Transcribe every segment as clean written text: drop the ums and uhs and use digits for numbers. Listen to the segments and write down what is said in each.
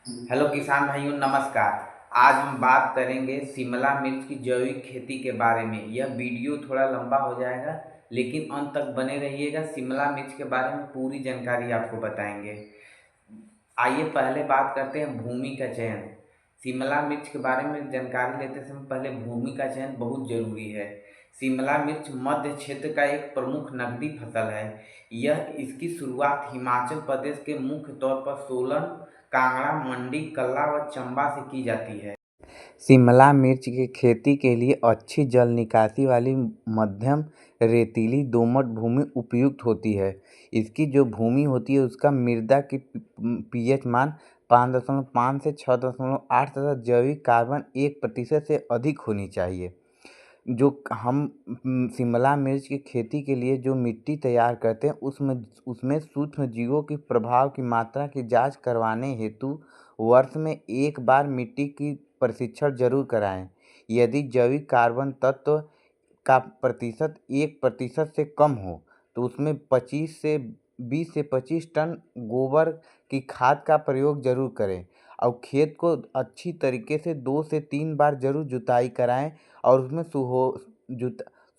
Hello किसान भाइयों, नमस्कार। आज हम बात करेंगे शिमला मिर्च की जैविक खेती के बारे में। यह वीडियो थोड़ा लंबा हो जाएगा, लेकिन अंत तक बने रहिएगा। शिमला मिर्च के बारे में पूरी जानकारी आपको बताएंगे। आइए पहले बात करते हैं भूमि का चयन। शिमला मिर्च के बारे में जानकारी लेते समय पहले भूमि का चयन बहुत जरूरी है। शिमला मिर्च मध्य क्षेत्र का एक प्रमुख नकदी फसल है। यह इसकी शुरुआत हिमाचल प्रदेश के मुख्य तौर पर सोलन, कांगड़ा, मंडी, कल्ला व चंबा से की जाती है। शिमला मिर्च की खेती के लिए अच्छी जल निकासी वाली मध्यम रेतीली दोमट भूमि उपयुक्त होती है। इसकी जो भूमि होती है उसका मृदा की पीएच मान 5.5 से 6.8 तथा जैविक कार्बन 1% से अधिक होनी चाहिए। जो हम शिमला मिर्च की खेती के लिए जो मिट्टी तैयार करते हैं उसमें उसमें सूक्ष्म जीवों के प्रभाव की मात्रा की जांच करवाने हेतु वर्ष में एक बार मिट्टी की परीक्षण जरूर कराएं। यदि जैविक कार्बन तत्व का प्रतिशत 1% से कम हो तो उसमें 20 से 25 टन गोबर की खाद का प्रयोग जरूर करें और खेत को अच्छी तरीके से 2 से 3 बार जरूर जुताई कराएं और उसमें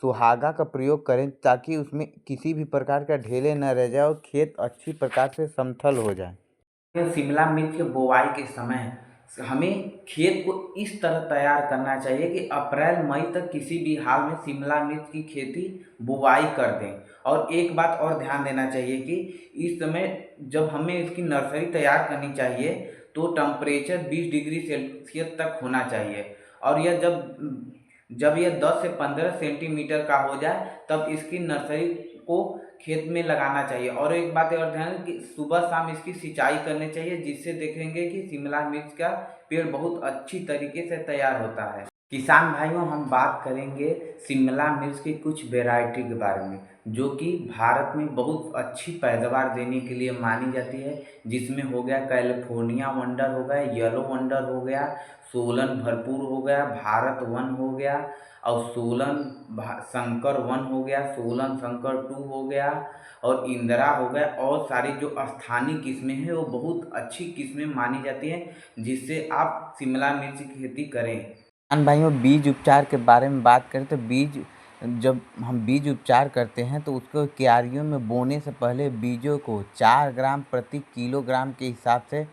सुहागा का प्रयोग करें ताकि उसमें किसी भी प्रकार का ढेले न रह जाए और खेत अच्छी प्रकार से समतल हो जाए। शिमला मिर्च के बोआई के समय हमें खेत को इस तरह तैयार करना चाहिए कि अप्रैल मई तक किसी भी हाल में शिमला मिर्च की खेती बुवाई कर दें। और एक बात और ध्यान देना चाहिए कि इस समय जब हमें इसकी नर्सरी तैयार करनी चाहिए तो टेम्परेचर 20 डिग्री सेल्सियस तक होना चाहिए। और यह जब यह 10 से 15 सेंटीमीटर का हो जाए तब इसकी नर्सरी को खेत में लगाना चाहिए। और एक बात और ध्यान कि सुबह शाम इसकी सिंचाई करनी चाहिए, जिससे देखेंगे कि शिमला मिर्च का पेड़ बहुत अच्छी तरीके से तैयार होता है। किसान भाइयों, हम बात करेंगे शिमला मिर्च की कुछ वैरायटी के बारे में जो कि भारत में बहुत अच्छी पैदावार देने के लिए मानी जाती है। जिसमें हो गया कैलिफोर्निया वंडर हो गया, येलो वंडर हो गया, सोलन भरपूर हो गया, भारत वन हो गया और सोलन शंकर वन हो गया, सोलन शंकर 2 हो गया और इंदिरा हो गया। और सारी जो स्थानीय किस्में हैं वो बहुत अच्छी किस्में मानी जाती हैं, जिससे आप शिमला मिर्च की खेती करें। किसान भाइयों, बीज उपचार के बारे में बात करें तो जब हम बीज उपचार करते हैं तो उसको क्यारियों में बोने से पहले बीजों को 4 ग्राम प्रति किलोग्राम के हिसाब से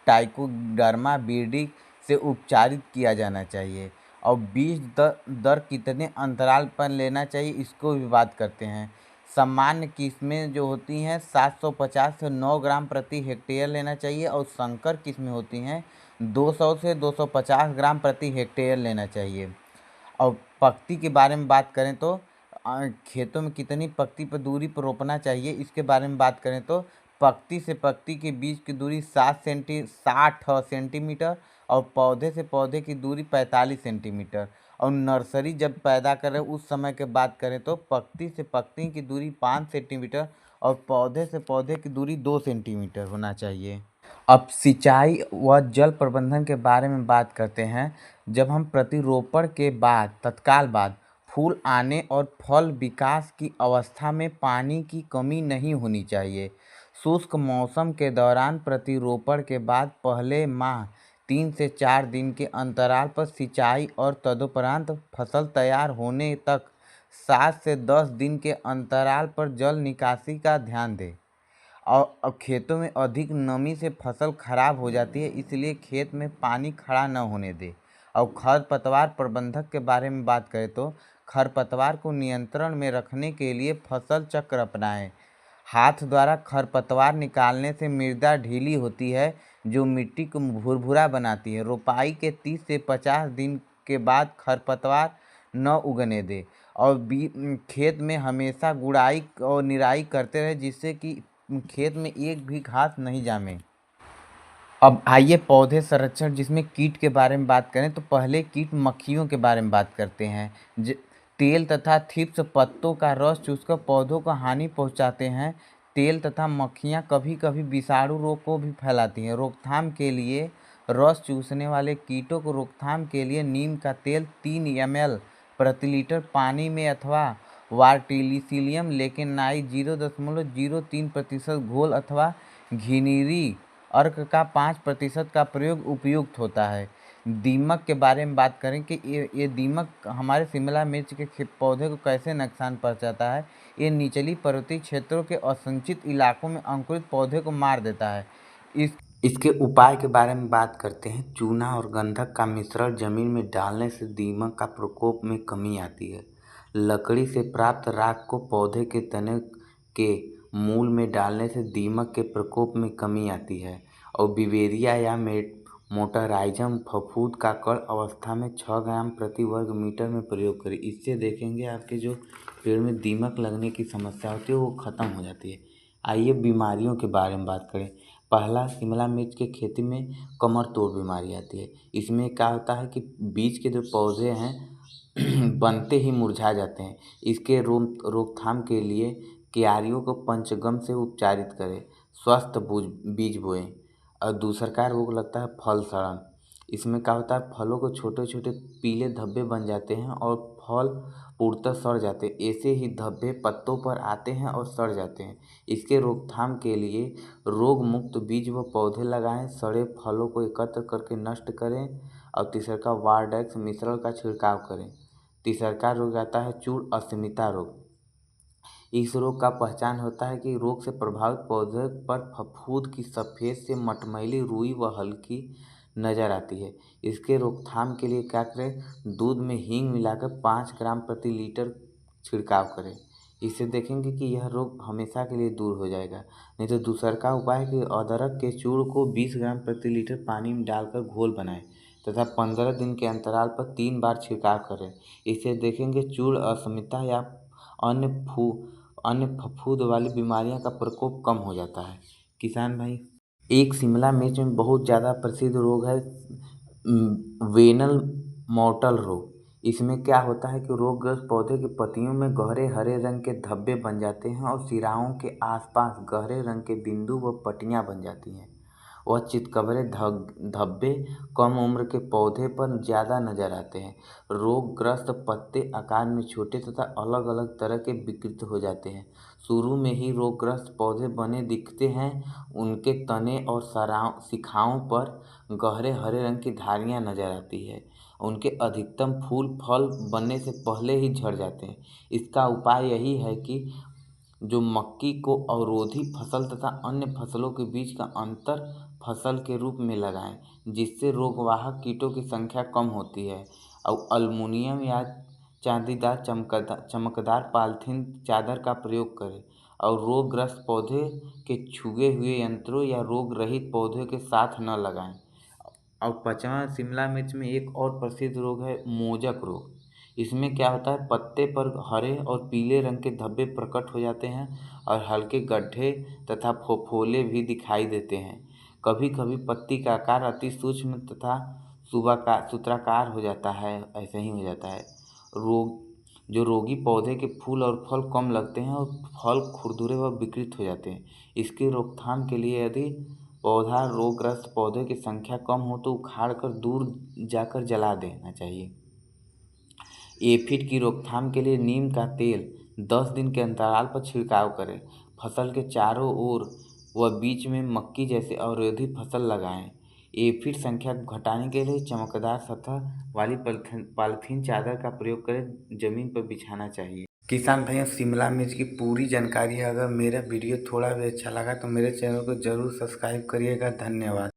ट्राइकोडर्मा विरिडी से उपचारित किया जाना चाहिए। और बीज दर कितने अंतराल पर लेना चाहिए इसको भी बात करते हैं। सामान्य किस्में जो होती हैं 750 से 9 ग्राम प्रति हेक्टेयर लेना चाहिए और संकर किस्में होती हैं 200 से 250 ग्राम प्रति हेक्टेयर लेना चाहिए। और पत्ती के बारे में बात करें तो खेतों में कितनी पत्ती पर दूरी पर रोपना चाहिए इसके बारे में बात करें तो पत्ती से पत्ती के बीच की दूरी 60 सेंटीमीटर और पौधे से पौधे की दूरी 45 सेंटीमीटर। और नर्सरी जब पैदा करें उस समय के बात करें तो पत्ती से पत्ती की दूरी 5 सेंटीमीटर और पौधे से पौधे की दूरी 2 सेंटीमीटर होना चाहिए। अब सिंचाई व जल प्रबंधन के बारे में बात करते हैं। जब हम प्रतिरोपण के बाद तत्काल बाद फूल आने और फल विकास की अवस्था में पानी की कमी नहीं होनी चाहिए। शुष्क मौसम के दौरान प्रतिरोपण के बाद पहले माह 3 से 4 दिन के अंतराल पर सिंचाई और तदुपरांत फसल तैयार होने तक 7 से 10 दिन के अंतराल पर जल निकासी का ध्यान दें। और अब खेतों में अधिक नमी से फसल खराब हो जाती है, इसलिए खेत में पानी खड़ा न होने दें। और खरपतवार प्रबंधक के बारे में बात करें तो खरपतवार को नियंत्रण में रखने के लिए फसल चक्र अपनाएं। हाथ द्वारा खरपतवार निकालने से मृदा ढीली होती है जो मिट्टी को भुरभुरा बनाती है। रोपाई के 30 से 50 दिन के बाद खरपतवार न उगने दें और खेत में हमेशा गुड़ाई और निराई करते रहे जिससे कि खेत में एक भी घास नहीं जामे। अब आइए पौधे संरक्षण जिसमें कीट के बारे में बात करें तो पहले कीट मक्खियों के बारे में बात करते हैं। तेल तथा थ्रिप्स पत्तों का रस चूसकर पौधों को हानि पहुंचाते हैं। तेल तथा मक्खियां कभी कभी विषाणु रोग को भी फैलाती हैं। रोकथाम के लिए रस चूसने वाले कीटों को रोकथाम के लिए नीम का तेल 3 ml प्रति लीटर पानी में अथवा वार्टिलिसिलियम लेकिनाइड 0.03% घोल अथवा घिनिरी अर्क का 5% का प्रयोग उपयुक्त होता है। दीमक के बारे में बात करें कि ये दीमक हमारे शिमला मिर्च के पौधे को कैसे नुकसान पहुंचाता है। ये निचली पर्वतीय क्षेत्रों के असिंचित इलाकों में अंकुरित पौधे को मार देता है। इसके उपाय के बारे में बात करते हैं। चूना और गंधक का मिश्रण जमीन में डालने से दीमक का प्रकोप में कमी आती है। लकड़ी से प्राप्त राख को पौधे के तने के मूल में डालने से दीमक के प्रकोप में कमी आती है। और बिवेरिया या मोटाराइजम फफूंद का कण अवस्था में 6 ग्राम प्रति वर्ग मीटर में प्रयोग करें। इससे देखेंगे आपके जो पेड़ में दीमक लगने की समस्या होती है वो ख़त्म हो जाती है। आइए बीमारियों के बारे में बात करें। पहला, शिमला मिर्च के खेती में कमर तोड़ बीमारी आती है। इसमें क्या होता है कि बीज के जो पौधे हैं बनते ही मुरझा जाते हैं। इसके रोकथाम के लिए क्यारियों को पंचगम से उपचारित करें। स्वस्थ बीज बोएं। और दूसरा रोग लगता है फल सड़न। इसमें क्या होता है, फलों को छोटे छोटे पीले धब्बे बन जाते हैं और फल पूर्णतः सड़ जाते हैं। ऐसे ही धब्बे पत्तों पर आते हैं और सड़ जाते हैं। इसके रोकथाम के लिए रोग मुक्त बीज व पौधे लगाएं, सड़े फलों को एकत्र करके नष्ट करें। और तीसरा वार्डेक्स मिश्रण का छिड़काव करें। तीसरा रोग आता है चूड़ अस्मिता रोग। इस रोग का पहचान होता है कि रोग से प्रभावित पौधे पर फफूंद की सफ़ेद से मटमैली रुई व हल्की नज़र आती है। इसके रोकथाम के लिए क्या करें, दूध में हींग मिलाकर 5 ग्राम प्रति लीटर छिड़काव करें। इससे देखेंगे कि यह रोग हमेशा के लिए दूर हो जाएगा। नहीं तो दूसरा उपाय है कि अदरक के चूर्ण को 20 ग्राम प्रति लीटर पानी में डालकर घोल बनाएं तथा 15 दिन के अंतराल पर 3 बार छिड़काव करें। इससे देखेंगे चूर्ण अस्मिता या अन्य फफूंद वाली बीमारियों का प्रकोप कम हो जाता है। किसान भाई, एक शिमला मिर्च में बहुत ज़्यादा प्रसिद्ध रोग है वेनल मॉर्टल रोग। इसमें क्या होता है कि रोगग्रस्त पौधे की पत्तियों में गहरे हरे रंग के धब्बे बन जाते हैं और सिराओं के आसपास गहरे रंग के बिंदु व पट्टियाँ बन जाती हैं। वह चितकबरे धब्बे कम उम्र के पौधे पर ज़्यादा नज़र आते हैं। रोगग्रस्त पत्ते आकार में छोटे तथा अलग अलग तरह के विकृत हो जाते हैं। शुरू में ही रोगग्रस्त पौधे बने दिखते हैं। उनके तने और शिखाओं पर गहरे हरे रंग की धारियाँ नज़र आती है। उनके अधिकतम फूल फल बनने से पहले ही झड़ जाते हैं। इसका उपाय यही है कि जो मक्की को अवरोधी फसल तथा अन्य फसलों के बीच का अंतर फसल के रूप में लगाएं, जिससे रोगवाहक कीटों की संख्या कम होती है। और अल्मुनियम या चांदीदार चमकदार पॉलीथीन चादर का प्रयोग करें। और रोगग्रस्त पौधे के छुए हुए यंत्रों या रोग रहित पौधे के साथ न लगाएं। और 5वां, शिमला मिर्च में एक और प्रसिद्ध रोग है मोजक रोग। इसमें क्या होता है, पत्ते पर हरे और पीले रंग के धब्बे प्रकट हो जाते हैं और हल्के गड्ढे तथा फफोले भी दिखाई देते हैं। कभी कभी पत्ती का आकार अति सूक्ष्म तथा सूत्राकार हो जाता है। ऐसे ही हो जाता है। रोगी पौधे के फूल और फल कम लगते हैं और फल खुरदुरे व विकृत हो जाते हैं। इसकी रोकथाम के लिए यदि पौधा रोगग्रस्त पौधे की संख्या कम हो तो उखाड़ कर दूर जाकर जला देना चाहिए। एफिड की रोकथाम के लिए नीम का तेल 10 दिन के अंतराल पर छिड़काव करें। फसल के चारों ओर व बीच में मक्की जैसे अवरोधी फसल लगाएं। एफिड संख्या को घटाने के लिए चमकदार सतह वाली पॉलीथीन चादर का प्रयोग करें, जमीन पर बिछाना चाहिए। किसान भाइयों, शिमला मिर्च की पूरी जानकारी है। अगर मेरा वीडियो थोड़ा भी अच्छा लगा तो मेरे चैनल को ज़रूर सब्सक्राइब करिएगा। धन्यवाद।